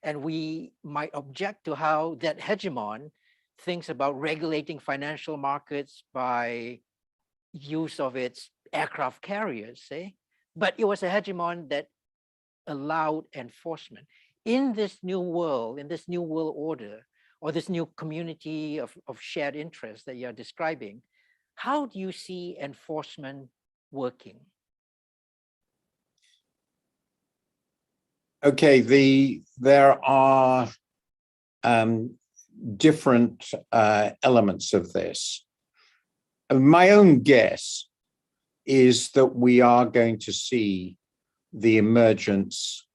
And we might object to how that hegemon thinks about regulating financial markets by use of its aircraft carriers, say. But it was a hegemon that allowed enforcement. In this new world, in this new world order, or this new community of shared interests that you're describing, how do you see enforcement working? Okay, there are different elements of this. My own guess is that we are going to see the emergence,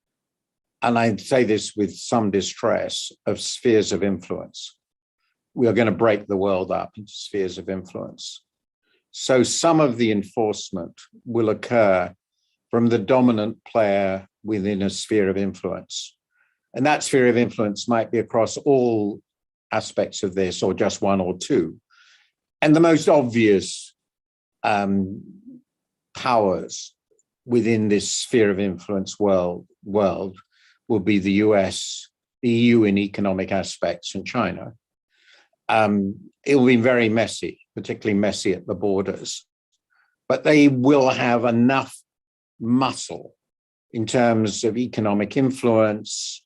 and I say this with some distress, of spheres of influence. We are going to break the world up into spheres of influence. So some of the enforcement will occur from the dominant player within a sphere of influence. And that sphere of influence might be across all aspects of this, or just one or two. And the most obvious powers within this sphere of influence world will be the US, the EU in economic aspects, and China. It will be very messy, particularly messy at the borders, but they will have enough muscle in terms of economic influence,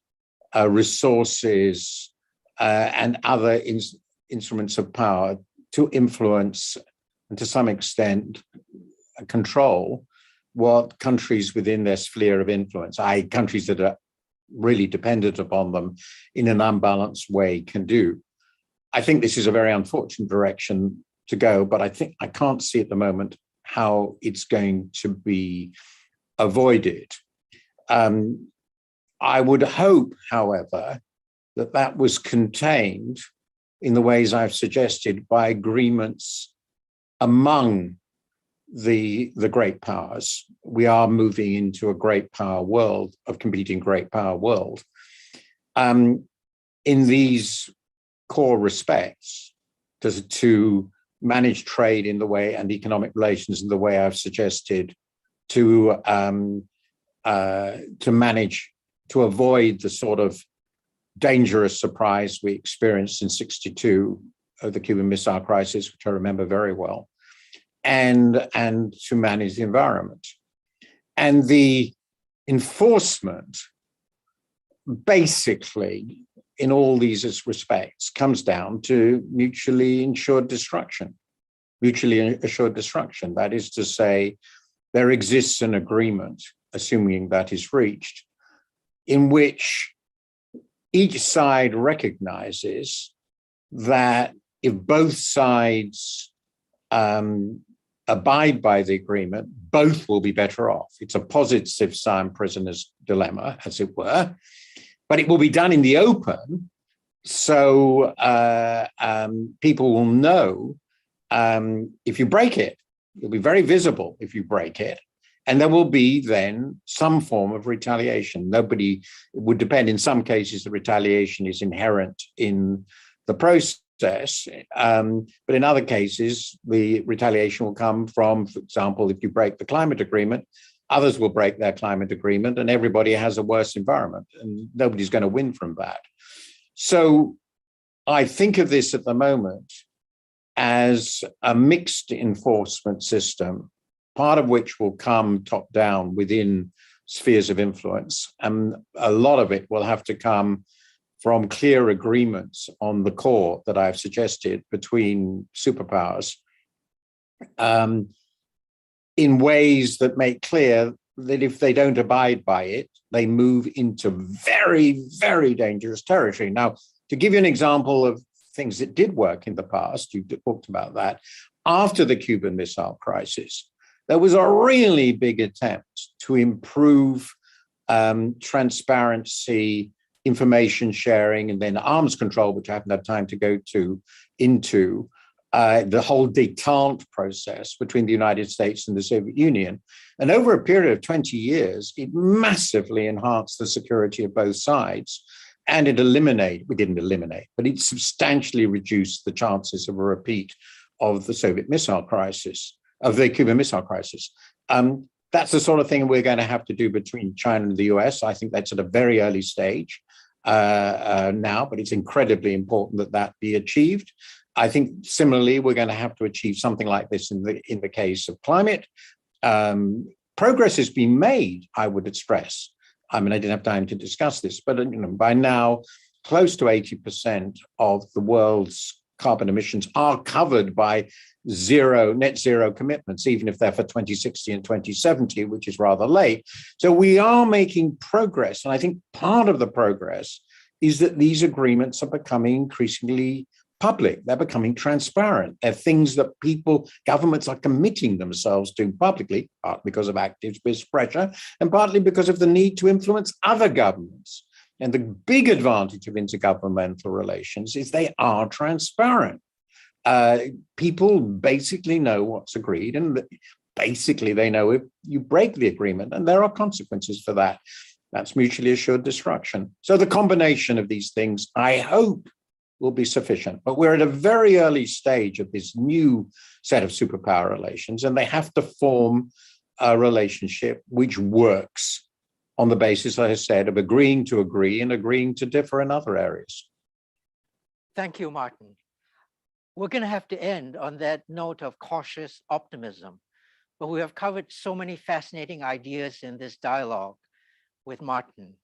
resources, and other instruments of power to influence and to some extent control what countries within their sphere of influence, i.e. countries that are really dependent upon them in an unbalanced way, can do. I think this is a very unfortunate direction to go, but I can't see at the moment how it's going to be avoided. I would hope, however, that was contained in the ways I've suggested by agreements among the great powers. We are moving into a great power world, of competing great power world. In these core respects, to manage trade in the way and economic relations in the way I've suggested, to manage, to avoid the sort of dangerous surprise we experienced in '62 of the Cuban Missile Crisis, which I remember very well, and to manage the environment. And the enforcement, basically, in all these respects, comes down to mutually assured destruction. Mutually assured destruction, that is to say, there exists an agreement, assuming that is reached, in which each side recognizes that if both sides abide by the agreement, both will be better off. It's a positive sum prisoner's dilemma, as it were, but it will be done in the open, so people will know if you break it. It'll be very visible if you break it, and there will be then some form of retaliation. It would depend. In some cases, the retaliation is inherent in the process, but in other cases, the retaliation will come from, for example, if you break the climate agreement, others will break their climate agreement, and everybody has a worse environment, and nobody's going to win from that. So I think of this at the moment as a mixed enforcement system, part of which will come top down within spheres of influence, and a lot of it will have to come from clear agreements on the core that I've suggested between superpowers, in ways that make clear that if they don't abide by it, they move into very, very dangerous territory. Now, to give you an example of things that did work in the past, you talked about that, after the Cuban Missile Crisis, there was a really big attempt to improve transparency, information sharing, and then arms control, which I haven't had time to go into the whole détente process between the United States and the Soviet Union. And over a period of 20 years, it massively enhanced the security of both sides. And it didn't eliminate, but it substantially reduced the chances of a repeat of the Soviet missile crisis, of the Cuban Missile Crisis. That's the sort of thing we're going to have to do between China and the US. I think that's at a very early stage now, but it's incredibly important that that be achieved. I think similarly, we're going to have to achieve something like this in the case of climate. Progress has been made, I would stress. I mean, I didn't have time to discuss this, but by now, close to 80% of the world's carbon emissions are covered by net zero commitments, even if they're for 2060 and 2070, which is rather late. So we are making progress. And I think part of the progress is that these agreements are becoming increasingly public. They're becoming transparent. They're things that governments are committing themselves to publicly, partly because of activist pressure, and partly because of the need to influence other governments. And the big advantage of intergovernmental relations is they are transparent. People basically know what's agreed, and basically they know if you break the agreement, and there are consequences for that. That's mutually assured destruction. So the combination of these things, I hope, will be sufficient. But we're at a very early stage of this new set of superpower relations, and they have to form a relationship which works on the basis, as I said, of agreeing to agree and agreeing to differ in other areas. Thank you, Martin. We're going to have to end on that note of cautious optimism, but we have covered so many fascinating ideas in this dialogue with Martin.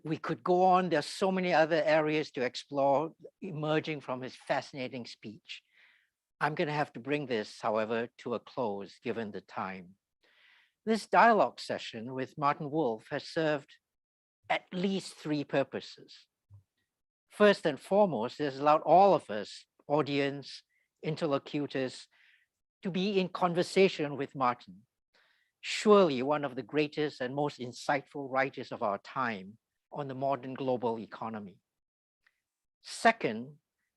We could go on. There's so many other areas to explore emerging from his fascinating speech. I'm going to have to bring this, however, to a close given the time. This dialogue session with Martin Wolf has served at least three purposes. First and foremost, it has allowed all of us, audience, interlocutors, to be in conversation with Martin, surely one of the greatest and most insightful writers of our time on the modern global economy. Second,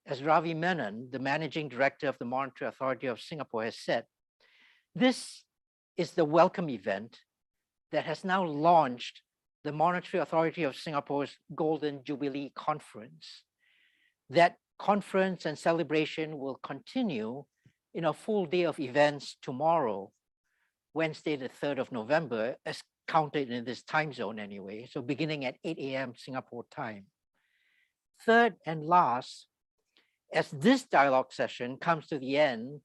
as Ravi Menon, the managing director of the Monetary Authority of Singapore, has said, this is the welcome event that has now launched the Monetary Authority of Singapore's Golden Jubilee Conference. That conference and celebration will continue in a full day of events tomorrow, Wednesday, the 3rd of November, as counted in this time zone anyway, so beginning at 8 a.m. Singapore time. Third and last, as this dialogue session comes to the end,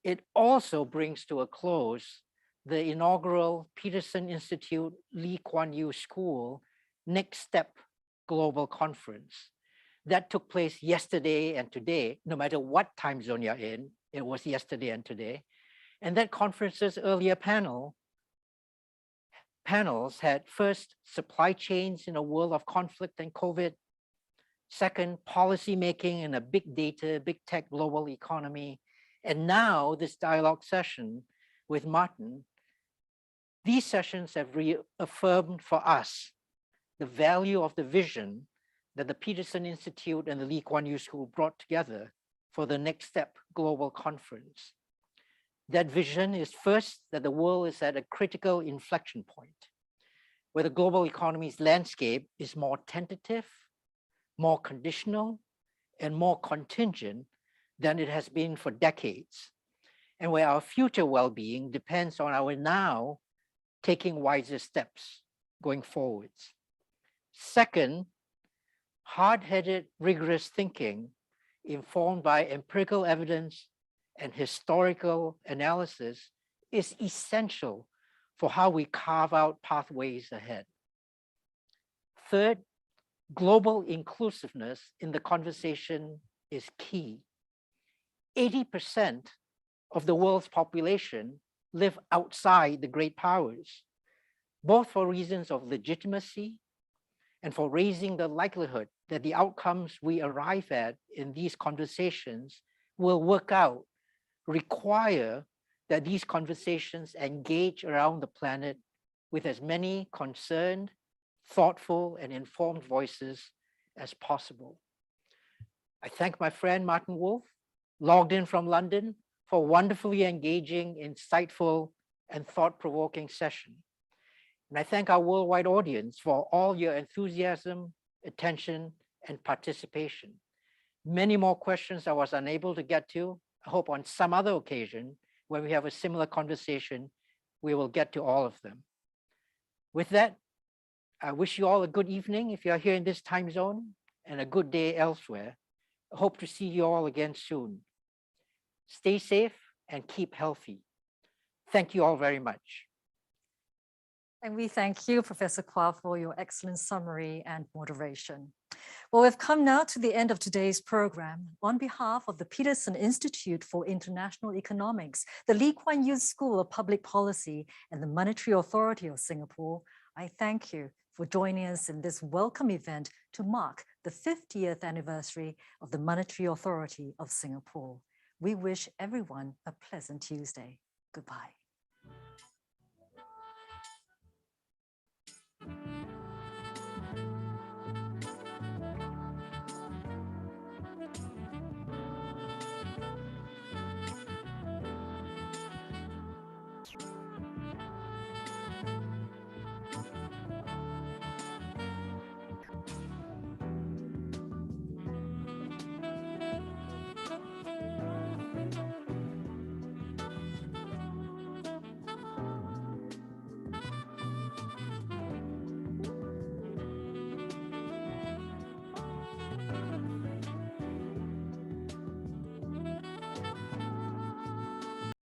it also brings to a close the inaugural Peterson Institute Lee Kuan Yew School Next Step Global Conference that took place yesterday and today. No matter what time zone you're in, it was yesterday and today. And that conference's earlier panels had first, supply chains in a world of conflict and COVID. Second, policy making in a big data, big tech global economy. And now this dialogue session with Martin. These sessions have reaffirmed for us the value of the vision that the Peterson Institute and the Lee Kuan Yew School brought together for the Next Step Global Conference. That vision is first that the world is at a critical inflection point where the global economy's landscape is more tentative, more conditional, and more contingent than it has been for decades, and where our future well-being depends on our now taking wiser steps going forwards. Second, hard-headed, rigorous thinking informed by empirical evidence and historical analysis is essential for how we carve out pathways ahead. Third, global inclusiveness in the conversation is key. 80% of the world's population live outside the great powers, both for reasons of legitimacy and for raising the likelihood that the outcomes we arrive at in these conversations will work out, require that these conversations engage around the planet with as many concerned, thoughtful, and informed voices as possible. I thank my friend Martin Wolf, logged in from London, for a wonderfully engaging, insightful, and thought-provoking session. And I thank our worldwide audience for all your enthusiasm, attention, and participation. Many more questions I was unable to get to. I hope on some other occasion, when we have a similar conversation, we will get to all of them. With that, I wish you all a good evening if you're here in this time zone, and a good day elsewhere. I hope to see you all again soon. Stay safe and keep healthy. Thank you all very much. And we thank you, Professor Quah, for your excellent summary and moderation. Well, we've come now to the end of today's program. On behalf of the Peterson Institute for International Economics, the Lee Kuan Yew School of Public Policy, and the Monetary Authority of Singapore, I thank you for joining us in this welcome event to mark the 50th anniversary of the Monetary Authority of Singapore. We wish everyone a pleasant Tuesday. Goodbye.